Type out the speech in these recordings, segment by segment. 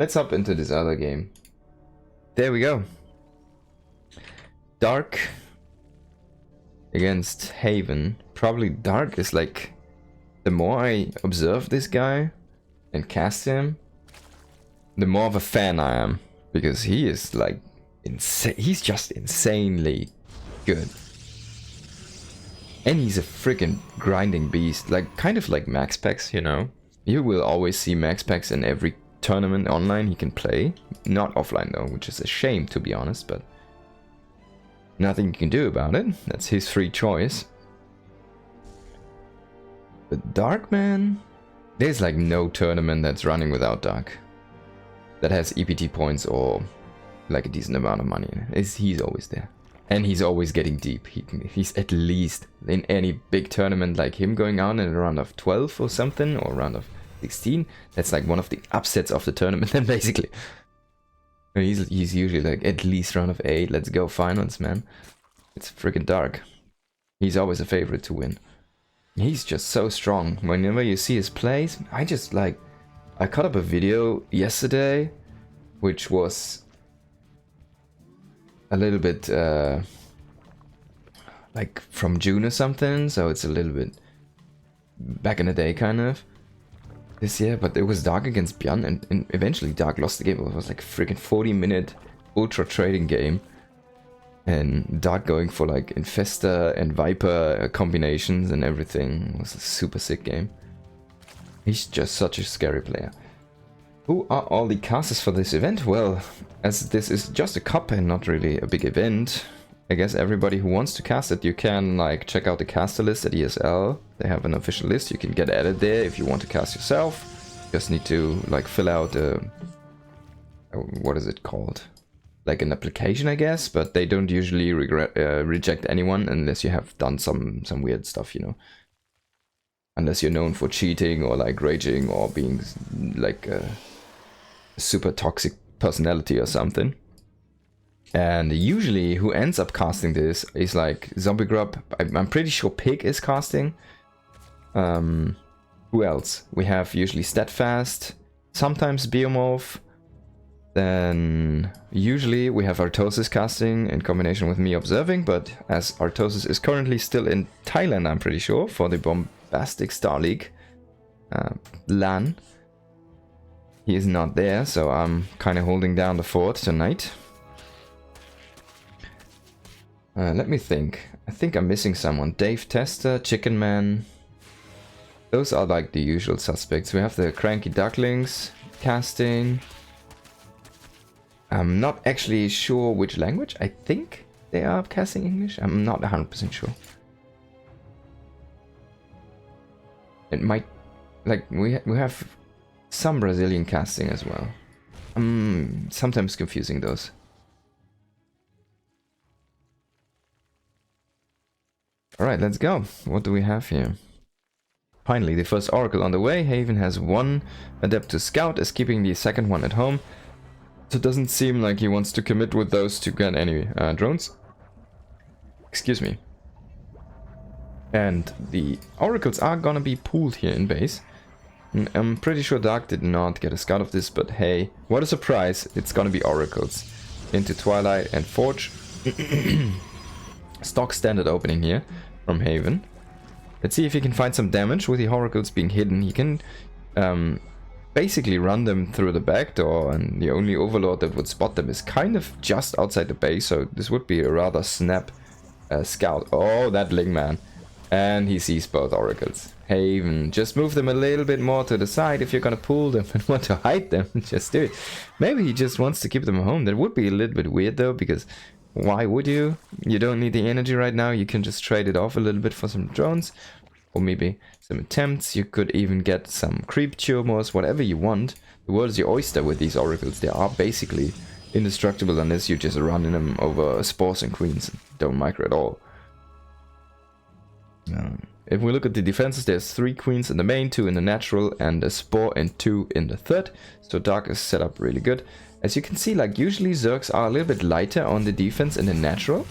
let's hop into this other game. There we go. Dark against Haven. Probably Dark is like, the more I observe this guy and cast him, the more of a fan I am, because he is like insane. He's just insanely good, and he's a freaking grinding beast, like kind of like Max Packs, you know. You will always see Max Packs in every tournament online he can play, not offline though, which is a shame to be honest, but nothing you can do about it. That's his free choice. But Dark, man, there's like no tournament that's running without Dark that has EPT points or like a decent amount of money in it. He's always there, and he's always getting deep. He's at least in any big tournament, like him going on in a round of 12 or something, or a round of 16. That's like one of the upsets of the tournament then basically. He's usually like at least round of 8. Let's go finals, man. It's freaking Dark. He's always a favorite to win. He's just so strong. Whenever you see his plays, I caught up a video yesterday, which was a little bit like from June or something, so it's a little bit back in the day kind of this year, but it was Dark against Björn, and eventually Dark lost the game. It was like a freaking 40-minute ultra trading game, and Dark going for like Infestor and Viper combinations and everything. It was a super sick game. He's just such a scary player. Who are all the casters for this event? Well, as this is just a cup and not really a big event, I guess everybody who wants to cast it, you can like check out the caster list at ESL. They have an official list. You can get added there if you want to cast yourself. You just need to like fill out what is it called? Like an application, I guess, but they don't usually reject anyone unless you have done some weird stuff, you know. Unless you're known for cheating or like raging or being like a super toxic personality or something. And usually who ends up casting this is like Zombie Grub. I'm pretty sure Pig is casting. Who else? We have usually Steadfast, sometimes Biomorph. Then usually we have Artosis casting in combination with me observing, but as Artosis is currently still in Thailand, I'm pretty sure, for the Bombastic Star League LAN, he is not there, so I'm kind of holding down the fort tonight. Let me think. I think I'm missing someone. Dave Tester, Chicken Man. Those are like the usual suspects. We have the Cranky Ducklings casting. I'm not actually sure which language. I think they are casting English. I'm not 100% sure. It might, like, we have some Brazilian casting as well. I'm sometimes confusing those. Alright, let's go. What do we have here? Finally, the first Oracle on the way. Haven has one Adeptus Scout, is keeping the second one at home. So it doesn't seem like he wants to commit with those to get any drones. Excuse me. And the Oracles are gonna be pooled here in base. And I'm pretty sure Dark did not get a scout of this, but hey, what a surprise. It's gonna be Oracles. Into Twilight and Forge. Stock standard opening here from Haven. Let's see if he can find some damage with the Oracles being hidden. He can basically run them through the back door, and the only Overlord that would spot them is kind of just outside the base, so this would be a rather snap scout. Oh, that Ling Man. And he sees both Oracles. Haven, just move them a little bit more to the side if you're gonna pull them and want to hide them. Just do it. Maybe he just wants to keep them home. That would be a little bit weird though, because why would you? You don't need the energy right now. You can just trade it off a little bit for some drones. Or maybe some attempts. You could even get some creep tumors, whatever you want. The world is your oyster with these Oracles. They are basically indestructible unless you just run in them over spores and queens. Don't micro at all. If we look at the defenses, there's 3 queens in the main, 2 in the natural, and a spore and 2 in the third. So Dark is set up really good. As you can see, like usually Zergs are a little bit lighter on the defense in the natural.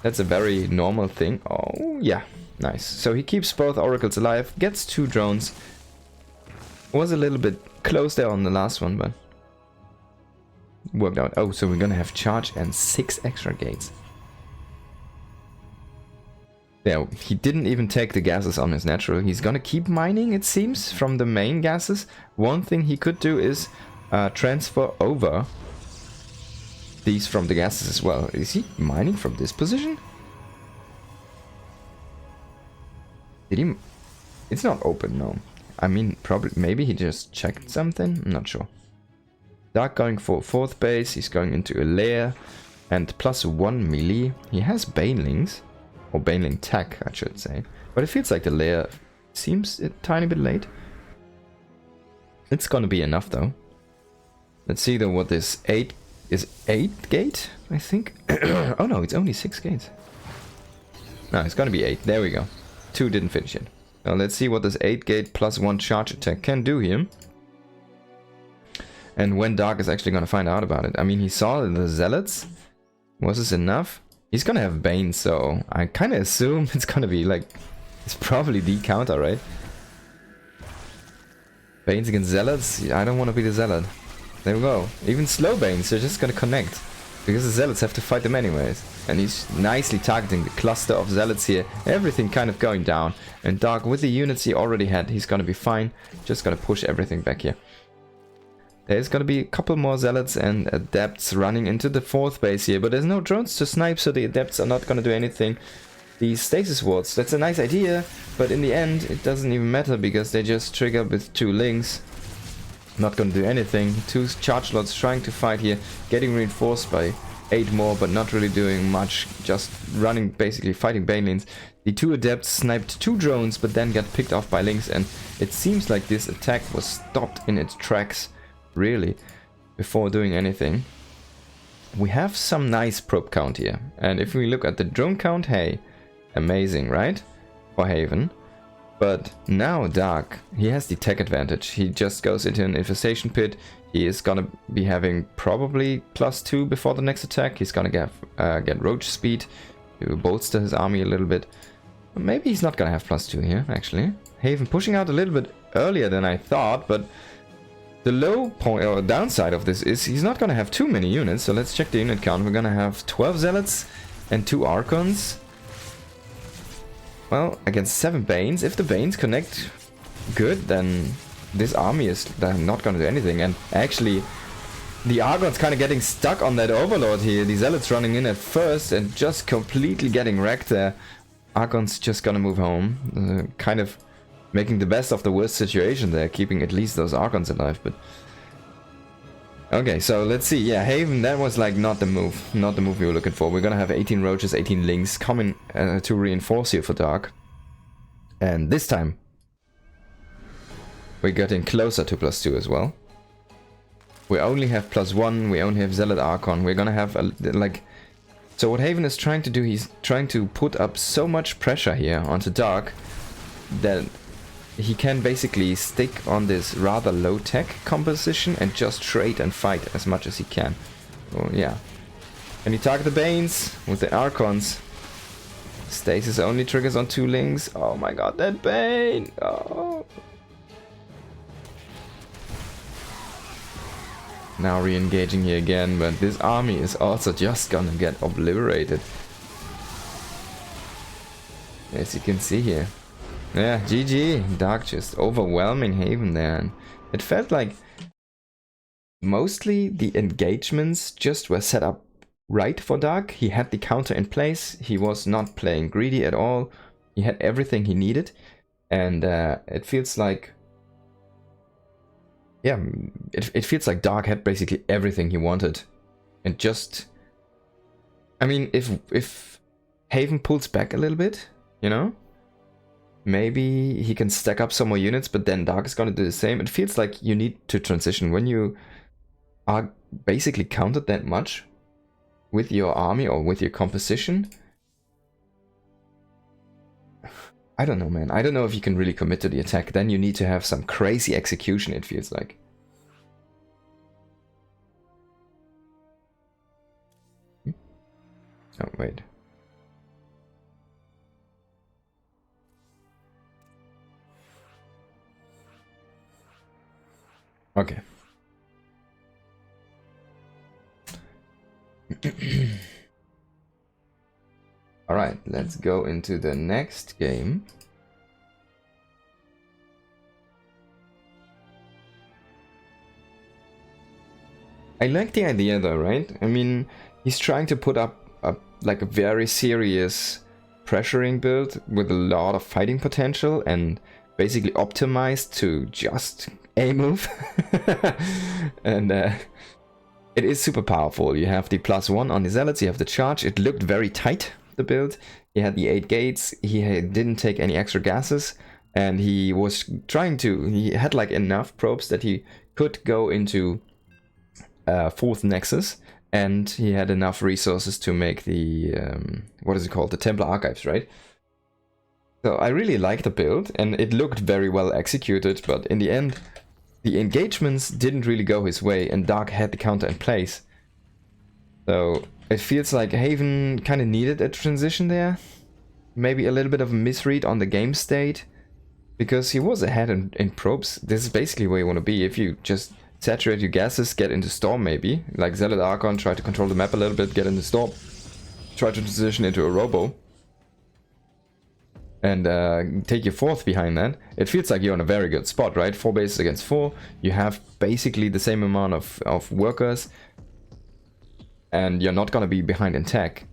That's a very normal thing. Oh yeah, nice. So he keeps both Oracles alive, gets 2 drones. Was a little bit close there on the last one, but worked out. Oh, so we're gonna have charge and 6 extra gates. Yeah, he didn't even take the gases on his natural. He's gonna keep mining, it seems, from the main gases. One thing he could do is transfer over these from the gases as well. Is he mining from this position? Did he... It's not open, no. I mean, probably, maybe he just checked something? I'm not sure. Dark going for 4th base, he's going into a lair. And +1 melee. He has banelings. Or baneling tech, I should say. But it feels like the lair seems a tiny bit late. It's gonna be enough though. Let's see though what this 8 is. 8 gate, I think. Oh no, it's only 6 gates. No, it's gonna be 8. There we go. 2 didn't finish it. Now let's see what this 8 gate +1 charge attack can do here. And when Dark is actually gonna find out about it. I mean, he saw the zealots. Was this enough? He's gonna have Bane, so I kinda assume it's gonna be like... It's probably the counter, right? Banes against Zealots? I don't want to be the Zealot. There we go. Even slow Banes, they're just gonna connect. Because the Zealots have to fight them anyways. And he's nicely targeting the cluster of Zealots here. Everything kind of going down. And Dark, with the units he already had, he's gonna be fine. Just gonna push everything back here. There's gonna be a couple more Zealots and Adepts running into the 4th base here. But there's no drones to snipe, so the Adepts are not gonna do anything. These stasis wards, that's a nice idea. But in the end, it doesn't even matter because they just trigger with 2 links. Not gonna do anything. 2 charge slots trying to fight here. Getting reinforced by 8 more, but not really doing much. Just running, basically fighting banelings. The 2 Adepts sniped 2 drones, but then got picked off by links. And it seems like this attack was stopped in its tracks. Really, before doing anything. We have some nice probe count here. And if we look at the drone count, hey, amazing, right? For Haven. But now Dark, he has the tech advantage. He just goes into an infestation pit. He is gonna be having probably +2 before the next attack. He's gonna get roach speed to bolster his army a little bit. Maybe he's not gonna have +2 here, actually. Haven pushing out a little bit earlier than I thought, but the low point or downside of this is he's not gonna have too many units. So let's check the unit count. We're gonna have 12 Zealots and 2 Archons. Well, against 7 Banes. If the Banes connect good, then this army is not gonna do anything. And actually, the Argon's kind of getting stuck on that Overlord here. The Zealots running in at first and just completely getting wrecked there. Argon's just gonna move home. Kind of making the best of the worst situation there, keeping at least those Archons alive, but... Okay, so let's see. Yeah, Haven, that was like not the move. Not the move we were looking for. We're gonna have 18 Roaches, 18 Links coming to reinforce here for Dark. And this time, we're getting closer to +2 as well. We only have +1, we only have Zealot Archon. We're gonna have, like... So what Haven is trying to do, he's trying to put up so much pressure here onto Dark that he can basically stick on this rather low-tech composition and just trade and fight as much as he can. So, yeah. And you target the Banes with the Archons. Stasis only triggers on 2 links. Oh my god, that Bane! Oh. Now re-engaging here again, but this army is also just gonna get obliterated. As you can see here. Yeah, GG. Dark just overwhelming Haven there. And it felt like mostly the engagements just were set up right for Dark. He had the counter in place. He was not playing greedy at all. He had everything he needed. And it feels like... Yeah, it feels like Dark had basically everything he wanted. And just... I mean, if Haven pulls back a little bit, you know? Maybe he can stack up some more units, but then Dark is going to do the same. It feels like you need to transition. When you are basically countered that much with your army or with your composition. I don't know, man. I don't know if you can really commit to the attack. Then you need to have some crazy execution, it feels like. Oh, wait. Okay. Alright, let's go into the next game. I like the idea though, right? I mean, he's trying to put up like a very serious pressuring build with a lot of fighting potential and basically optimized to just a move. And it is super powerful. You have the +1 on the zealots, you have the charge. It looked very tight, the build. He had the 8 gates, he didn't take any extra gases, and he was trying to, he had like enough probes that he could go into 4th Nexus, and he had enough resources to make the, what is it called, the Templar Archives, right? So I really liked the build, and it looked very well executed, but in the end, the engagements didn't really go his way, and Dark had the counter in place. So it feels like Haven kind of needed a transition there. Maybe a little bit of a misread on the game state, because he was ahead in probes. This is basically where you want to be. If you just saturate your gases, get into Storm maybe, like Zealot Archon, try to control the map a little bit, get into Storm, try to transition into a Robo, and take your 4th behind that. It feels like you're in a very good spot, right? 4 bases against 4, you have basically the same amount of workers, and you're not gonna be behind in tech,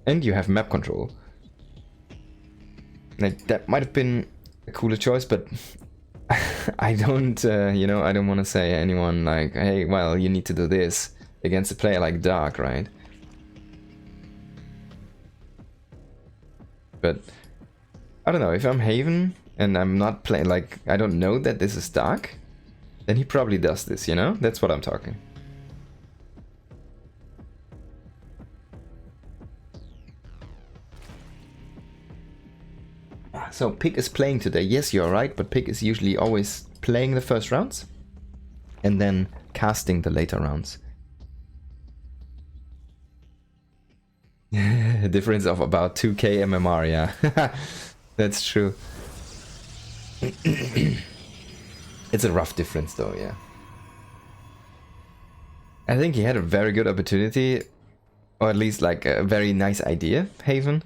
and you have map control. Like, that might have been a cooler choice, but I don't, you know, I don't want to say anyone like, hey, well, you need to do this against a player like Dark, right? But I don't know, if I'm Haven and I'm not playing, like, I don't know that this is Dark, then he probably does this, you know? That's what I'm talking. So Pig is playing today. Yes, you're right, but Pig is usually always playing the first rounds and then casting the later rounds. A difference of about 2k MMR, yeah. That's true. It's a rough difference though, yeah. I think he had a very good opportunity, or at least like a very nice idea, Haven.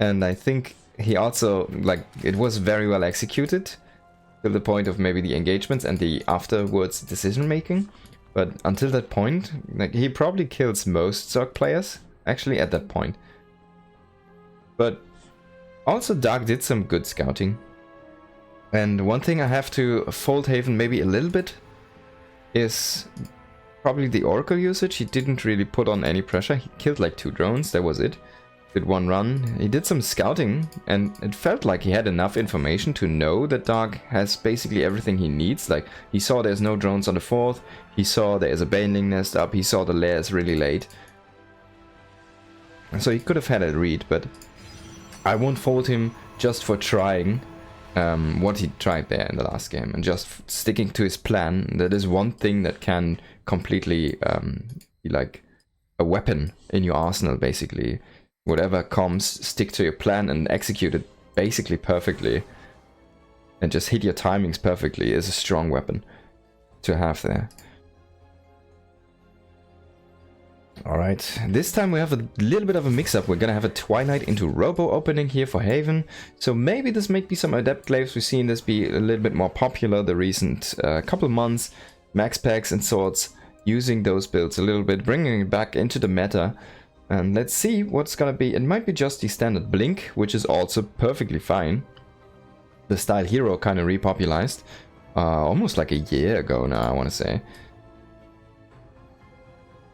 And I think he also, like, it was very well executed to the point of maybe the engagements and the afterwards decision making. But until that point, like, he probably kills most Zerg players, actually, at that point. But also Dark did some good scouting. And one thing I have to fault Haven maybe a little bit is probably the Oracle usage. He didn't really put on any pressure. He killed like 2 drones, that was it. Did 1 run. He did some scouting, and it felt like he had enough information to know that Dark has basically everything he needs. Like, he saw there's no drones on the 4th, he saw there's a Baneling nest up, he saw the lairs really late. So he could have had a read, but I won't fault him just for trying what he tried there in the last game, and just sticking to his plan. That is one thing that can completely be like a weapon in your arsenal, basically. Whatever comes, stick to your plan and execute it basically perfectly. And just hit your timings perfectly is a strong weapon to have there. Alright, this time we have a little bit of a mix-up. We're gonna have a Twilight into Robo opening here for Haven. So maybe this might be some Adept Glaives. We've seen this be a little bit more popular the recent couple months. Max Packs and Swords, using those builds a little bit, bringing it back into the meta. And let's see what's gonna be. It might be just the standard Blink, which is also perfectly fine. The style Hero kind of repopularized almost like a year ago now, I want to say.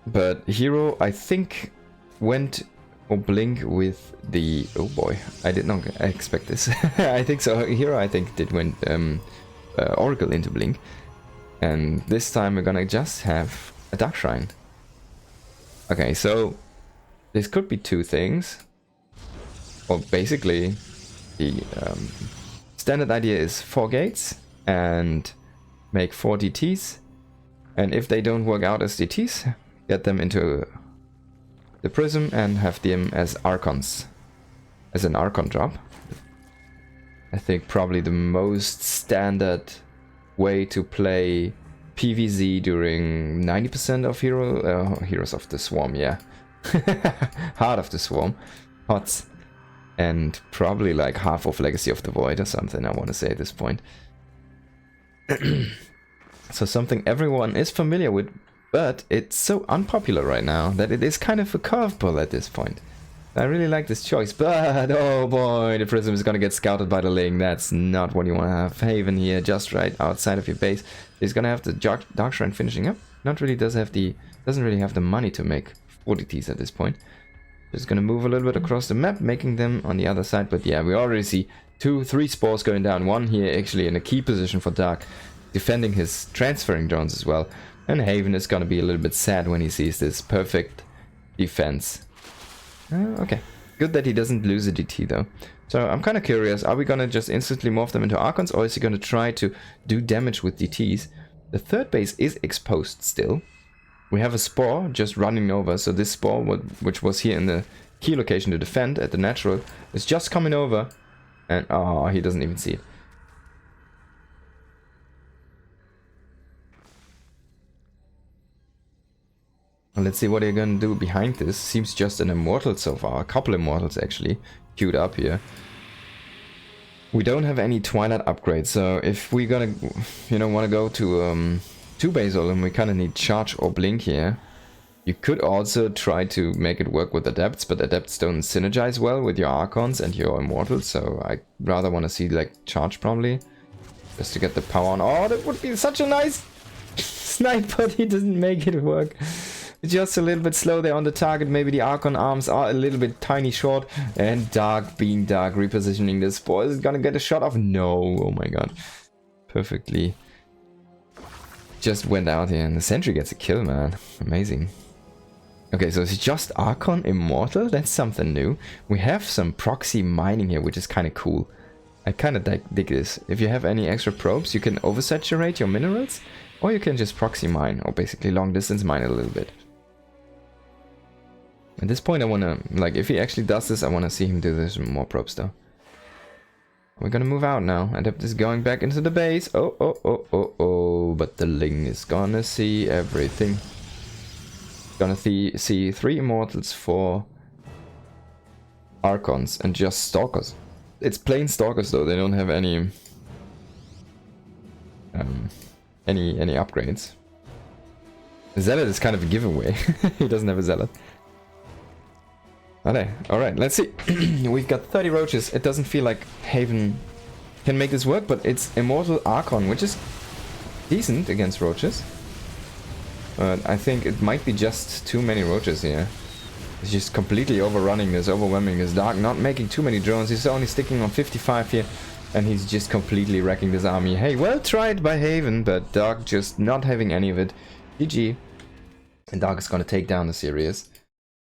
But Hero, I think, went or Blink with the... Oh boy, I did not expect this. I think so. Hero, I think, did went Oracle into Blink. And this time we're gonna just have a Dark Shrine. Okay, so this could be 2 things. Well, basically, the standard idea is 4 gates and make 4 DTs. And if they don't work out as DTs, get them into the Prism and have them as Archons. As an Archon drop. I think probably the most standard way to play PvZ during 90% of Heroes of the Swarm, yeah. Heart of the Swarm. HOTS. And probably like half of Legacy of the Void or something, I want to say at this point. So something everyone is familiar with, but it's so unpopular right now that it is kind of a curveball at this point. I really like this choice, but oh boy, the Prism is gonna get scouted by the Ling. That's not what you want to have. Haven here, just right outside of your base. He's gonna have the Dark Shrine finishing up. Not really doesn't really have the money to make 40 Ts at this point. Just gonna move a little bit across the map, making them on the other side. But yeah, we already see 2-3 spores going down. One here actually in a key position for Dark, defending his transferring drones as well. And Haven is gonna be a little bit sad when he sees this perfect defense. Okay, good that he doesn't lose a DT though. So I'm kind of curious, are we gonna just instantly morph them into Archons, or is he gonna try to do damage with DTs? The third base is exposed still. We have a Spore just running over, so this Spore, which was here in the key location to defend at the natural, is just coming over, and oh, he doesn't even see it. Let's see what they're gonna do behind this. Seems just an Immortal so far. A couple Immortals actually queued up here. We don't have any Twilight upgrades, so if we're gonna, you know, want to go to 2 Basil and we kind of need Charge or Blink here, you could also try to make it work with Adepts, but Adepts don't synergize well with your Archons and your Immortals, so I rather want to see like Charge probably, just to get the power on. Oh, that would be such a nice snipe, but he doesn't make it work. Just a little bit slow there on the target. Maybe the Archon arms are a little bit tiny short. And Dark, being Dark, repositioning this Spore. Is it gonna get a shot off? No. Oh my god. Perfectly. Just went out here. And the Sentry gets a kill, man. Amazing. Okay, so it's just Archon Immortal? That's something new. We have some proxy mining here, which is kind of cool. I kind of dig this. If you have any extra probes, you can oversaturate your minerals. Or you can just proxy mine. Or basically long distance mine it a little bit. At this point I wanna, like, if he actually does this, I wanna see him do this with more probes though. We're gonna move out now. Adept is going back into the base. Oh, but the Ling is gonna see everything. Gonna see 3 Immortals, 4 Archons, and just Stalkers. It's plain Stalkers though, they don't have any upgrades. Zealot is kind of a giveaway. He doesn't have a Zealot. Alright, let's see. We've got 30 roaches. It doesn't feel like Haven can make this work, but it's Immortal Archon, which is decent against roaches. But I think it might be just too many roaches here. He's just completely overrunning this, overwhelming this. Dark not making too many drones. He's only sticking on 55 here. And he's just completely wrecking this army. Hey, well tried by Haven, but Dark just not having any of it. GG. And Dark is gonna take down the series.